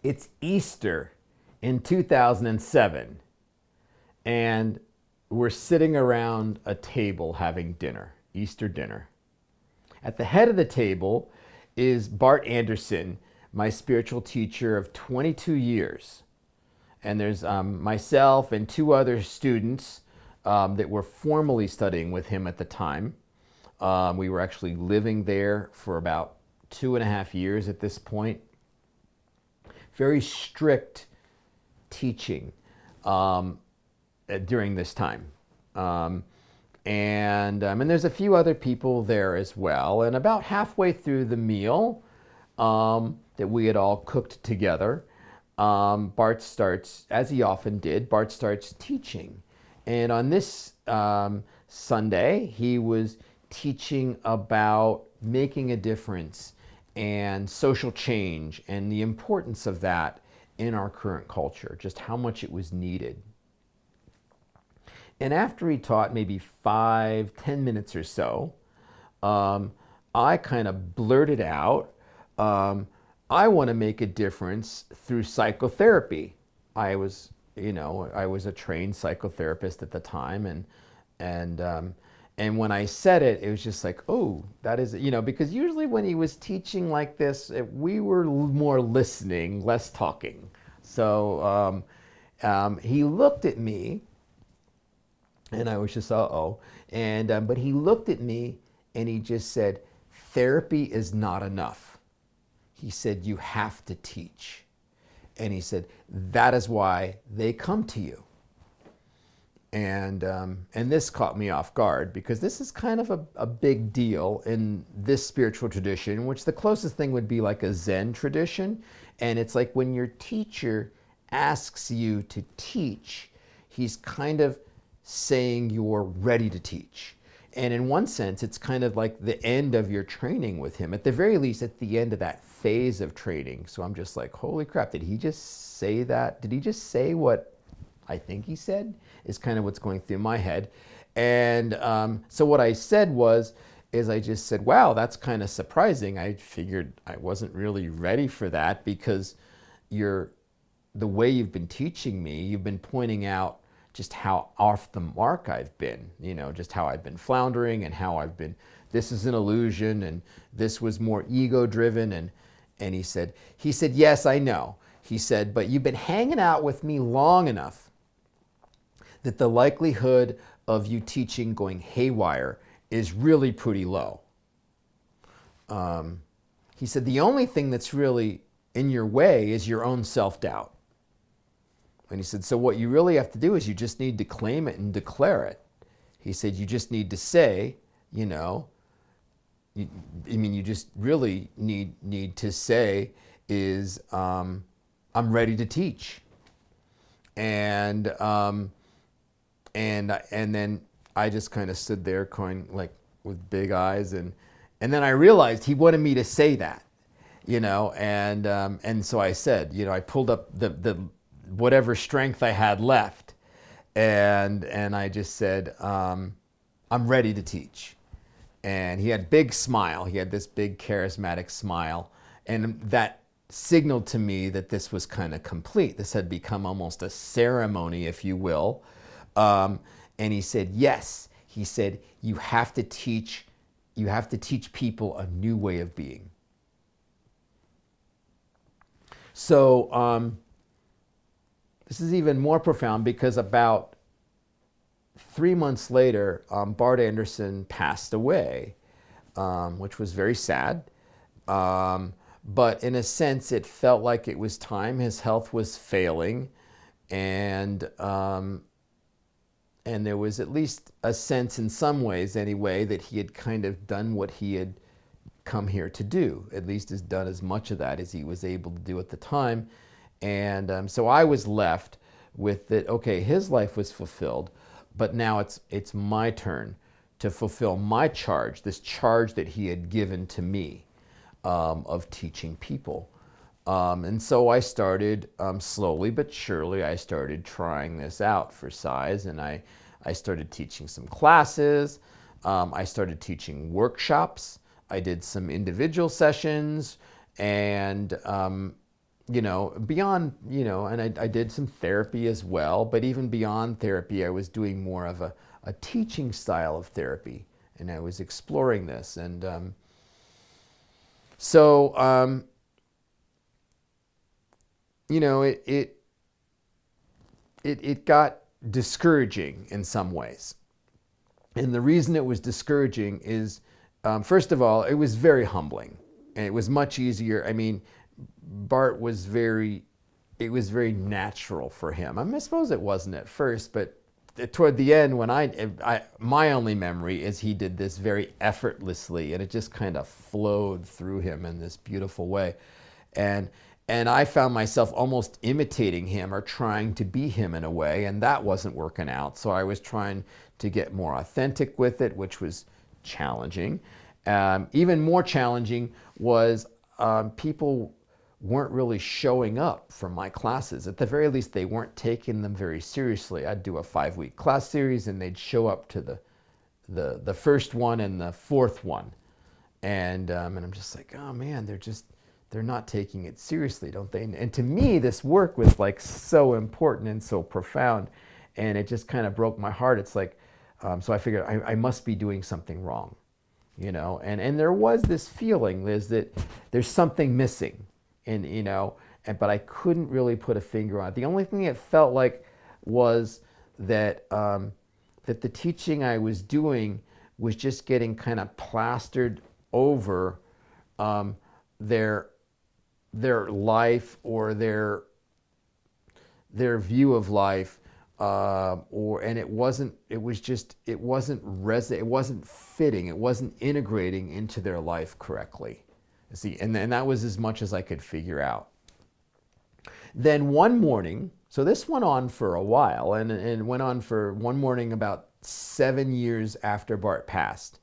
It's Easter in 2007, and we're sitting around a table having dinner, Easter dinner. At the head of the table is Bart Anderson, my spiritual teacher of 22 years. And there's myself and two other students that were formally studying with him at the time. We were actually living there for about 2.5 years at this point. Very strict teaching during this time. And there's a few other people there as well. And about halfway through the meal that we had all cooked together, Bart starts, as he often did, Bart starts teaching. And on this Sunday, he was teaching about making a difference and social change and the importance of that in our current culture, just how much it was needed. And after he taught maybe 5-10 minutes or so, I kind of blurted out, I want to make a difference through psychotherapy. I was, I was a trained psychotherapist at the time, and when I said it, it was just like, oh, that is, because usually when he was teaching like this, we were more listening, less talking. So he looked at me, and I was just, uh-oh. But he looked at me, and he just said, therapy is not enough. He said, you have to teach. And he said, that is why they come to you. And this caught me off guard because this is kind of a big deal in this spiritual tradition, which the closest thing would be like a Zen tradition. And it's like when your teacher asks you to teach, he's kind of saying you're ready to teach. And in one sense, it's kind of like the end of your training with him, at the very least, at the end of that phase of training. So I'm just like, holy crap, did he just say that? Did he just say what I think he said? Is kind of what's going through my head. And so what I said is I just said, wow, that's kind of surprising. I figured I wasn't really ready for that because the way you've been teaching me, you've been pointing out just how off the mark I've been, just how I've been floundering and how I've been, this is an illusion and this was more ego driven. And he said, yes, I know. He said, but you've been hanging out with me long enough that the likelihood of you teaching going haywire is really pretty low. He said, the only thing that's really in your way is your own self-doubt. And he said, so what you really have to do is you just need to claim it and declare it. He said, you just need to say, you just really need to say is, I'm ready to teach. And then I just kind of stood there going like with big eyes, and then I realized he wanted me to say that, and so I said, I pulled up the whatever strength I had left, and I just said, I'm ready to teach. And he had a big smile. He had this big charismatic smile, and that signaled to me that this was kind of complete. This had become almost a ceremony, if you will. And he said, yes. He said, you have to teach people a new way of being. So this is even more profound because about 3 months later, Bart Anderson passed away, which was very sad. But in a sense, it felt like it was time. His health was failing, and there was at least a sense, in some ways anyway, that he had kind of done what he had come here to do. At least has done as much of that as he was able to do at the time. And so I was left with that. Okay, his life was fulfilled, but now it's my turn to fulfill my charge, this charge that he had given to me, of teaching people. And so I started, slowly but surely, I started trying this out for size, and I started teaching some classes. I started teaching workshops. I did some individual sessions, and beyond, and I did some therapy as well, but even beyond therapy, I was doing more of a teaching style of therapy, and I was exploring this. And so, it got discouraging in some ways. And the reason it was discouraging is, first of all, it was very humbling. And it was much easier. I mean, Bart was it was very natural for him. I suppose it wasn't at first, but toward the end, when my only memory is he did this very effortlessly, and it just kind of flowed through him in this beautiful way. And I found myself almost imitating him or trying to be him in a way, and that wasn't working out. So I was trying to get more authentic with it, which was challenging. Even more challenging was people weren't really showing up for my classes. At the very least, they weren't taking them very seriously. I'd do a 5-week class series, and they'd show up to the first one and the fourth one, and I'm just like, oh man, they're not taking it seriously, don't they? And to me, this work was like so important and so profound, and it just kind of broke my heart. It's like, so I figured I must be doing something wrong, and there was this feeling is that there's something missing, but I couldn't really put a finger on it. The only thing it felt like was that that the teaching I was doing was just getting kind of plastered over their life or their view of life, and it wasn't fitting, it wasn't integrating into their life correctly. See, and that was as much as I could figure out. Then one morning, so this went on for a while, and went on for one morning about 7 years after Bart passed.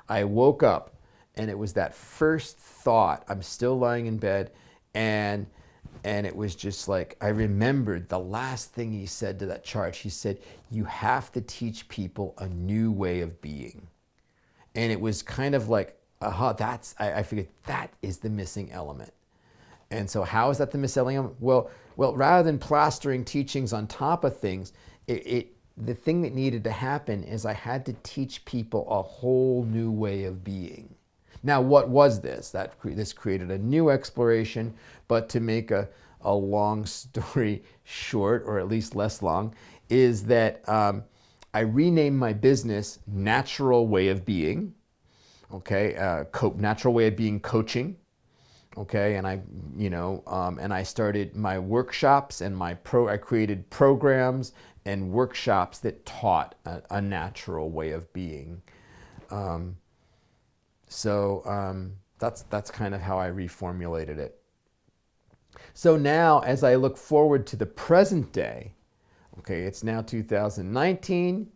I woke up, and it was that first thought. I'm still lying in bed, and it was just like, I remembered the last thing he said to that charge. He said, "You have to teach people a new way of being." And it was kind of like, I figured that is the missing element. And so how is that the missing element? Well, rather than plastering teachings on top of things, the thing that needed to happen is I had to teach people a whole new way of being. Now, what was this? This created a new exploration, but to make a long story short, or at least less long, is that I renamed my business Natural Way of Being, okay, Natural Way of Being Coaching, okay, and I started my workshops and I created programs and workshops that taught a natural way of being. So that's kind of how I reformulated it. So now, as I look forward to the present day, okay, it's now 2019,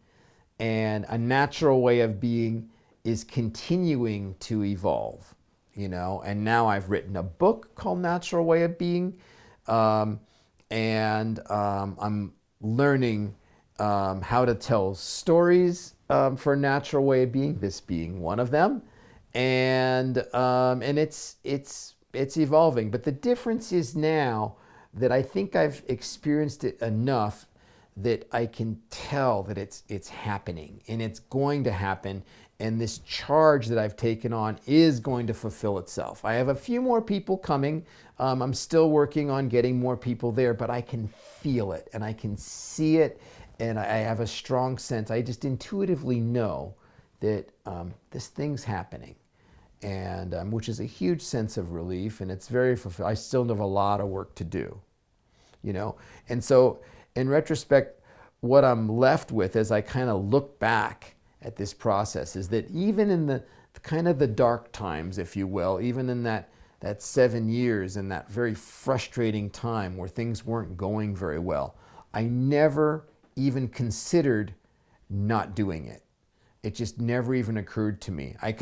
and a natural way of being is continuing to evolve, and now I've written a book called Natural Way of Being, and I'm learning how to tell stories for a natural way of being, this being one of them. And it's evolving. But the difference is now that I think I've experienced it enough that I can tell that it's happening, and it's going to happen. And this charge that I've taken on is going to fulfill itself. I have a few more people coming. I'm still working on getting more people there, but I can feel it and I can see it, and I have a strong sense. I just intuitively know that this thing's happening, and which is a huge sense of relief, and it's very fulfilling. I still have a lot of work to do, And so, in retrospect, what I'm left with as I kind of look back at this process is that even in the kind of the dark times, if you will, even in that 7 years and that very frustrating time where things weren't going very well, I never even considered not doing it. It just never even occurred to me. I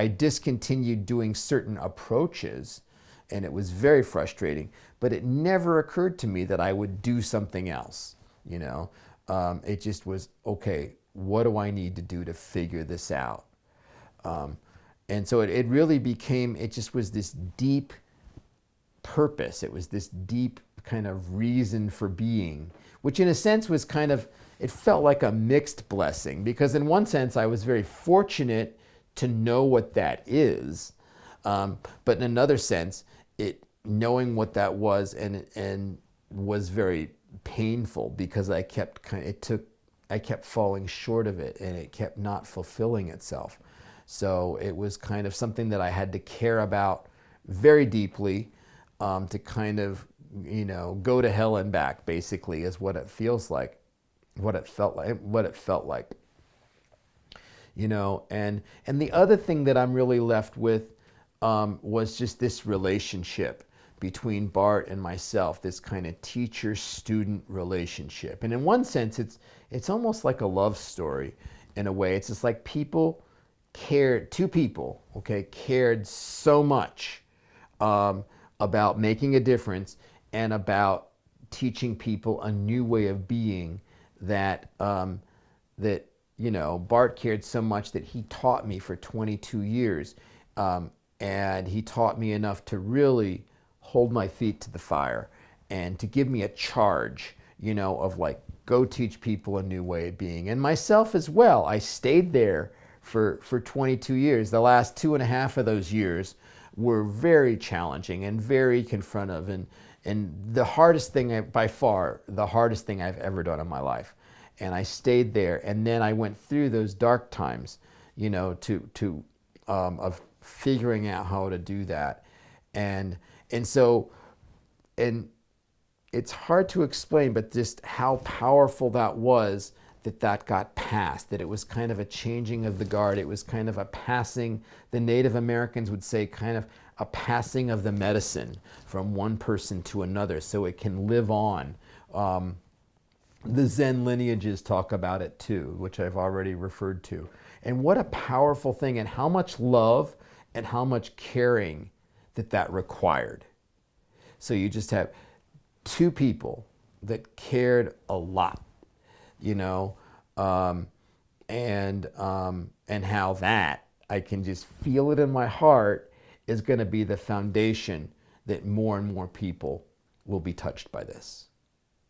discontinued doing certain approaches, and it was very frustrating, but it never occurred to me that I would do something else. It just was, okay, what do I need to do to figure this out? And so it really became, it just was this deep purpose. It was this deep kind of reason for being, which in a sense was kind of, it felt like a mixed blessing, because in one sense I was very fortunate to know what that is, but in another sense, knowing what that was and was very painful, because I kept falling short of it, and it kept not fulfilling itself. So it was kind of something that I had to care about very deeply, to kind of, go to hell and back, basically, is what it feels like, what it felt like. And the other thing that I'm really left with, was just this relationship between Bart and myself, this kind of teacher-student relationship. And in one sense, it's almost like a love story in a way. It's just like two people, okay, cared so much, about making a difference and about teaching people a new way of being, that Bart cared so much that he taught me for 22 years. And he taught me enough to really hold my feet to the fire and to give me a charge, of like, go teach people a new way of being. And myself as well. I stayed there for 22 years. The last 2.5 of those years were very challenging and very confrontive, and the hardest thing, by far, the hardest thing I've ever done in my life. And I stayed there, and then I went through those dark times, of figuring out how to do that. And it's hard to explain, but just how powerful that was, that got passed, that it was kind of a changing of the guard. It was kind of a passing, the Native Americans would say, kind of a passing of the medicine from one person to another, so it can live on. The Zen lineages talk about it too, which I've already referred to. And what a powerful thing, and how much love and how much caring that required. So you just have two people that cared a lot, and how that, I can just feel it in my heart, is going to be the foundation that more and more people will be touched by this.